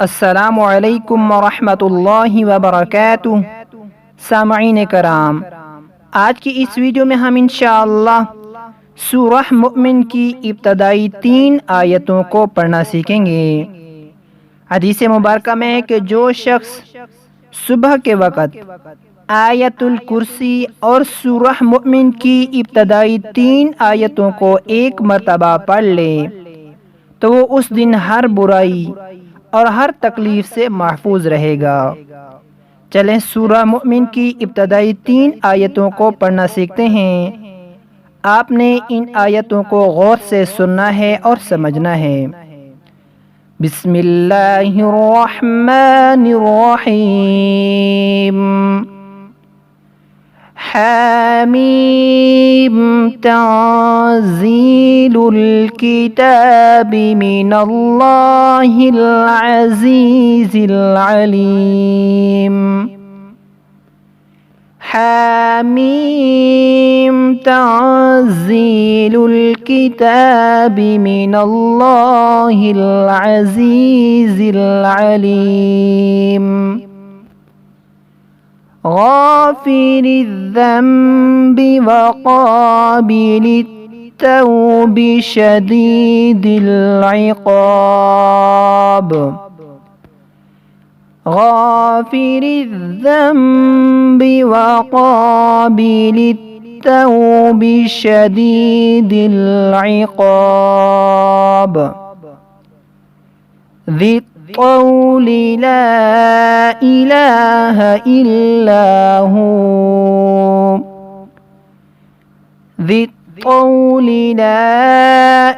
السلام علیکم ورحمۃ اللہ وبرکاتہ۔ سامعین کرام، آج کی اس ویڈیو میں ہم انشاءاللہ سورہ مؤمن کی ابتدائی 3 آیتوں کو پڑھنا سیکھیں گے۔ حدیث مبارکہ میں ہے کہ جو شخص صبح کے وقت آیت الکرسی اور سورہ مؤمن کی ابتدائی 3 آیتوں کو ایک مرتبہ پڑھ لے تو وہ اس دن ہر برائی اور ہر تکلیف سے محفوظ رہے گا۔ چلیں سورہ مؤمن کی ابتدائی 3 آیتوں کو پڑھنا سیکھتے ہیں۔ آپ نے ان آیتوں کو غور سے سننا ہے اور سمجھنا ہے۔ بسم اللہ الرحمن الرحیم۔ حامیم تنزیل الکتاب من اللہ العزیز العلیم۔ حامیم تنزیل الکتاب من اللہ العزیز العلیم۔ غافر الذنب وقابل التوب شدید العقاب۔ غافر الذنب وقابل التوب شدید العقاب۔ ذی الطول لا الہ الا ہو۔ ذی الطول لا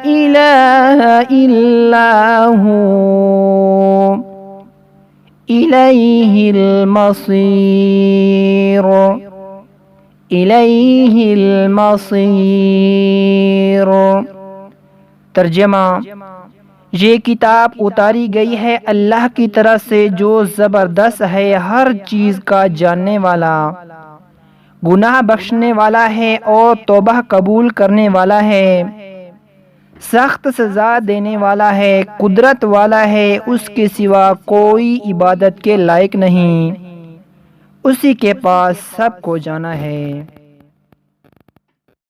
الہ الا ہو۔ الیہ المصیر۔ الیہ المصیر۔ ترجمہ: یہ کتاب اتاری گئی ہے اللہ کی طرف سے جو زبردست ہے، ہر چیز کا جاننے والا، گناہ بخشنے والا ہے اور توبہ قبول کرنے والا ہے، سخت سزا دینے والا ہے، قدرت والا ہے، اس کے سوا کوئی عبادت کے لائق نہیں، اسی کے پاس سب کو جانا ہے۔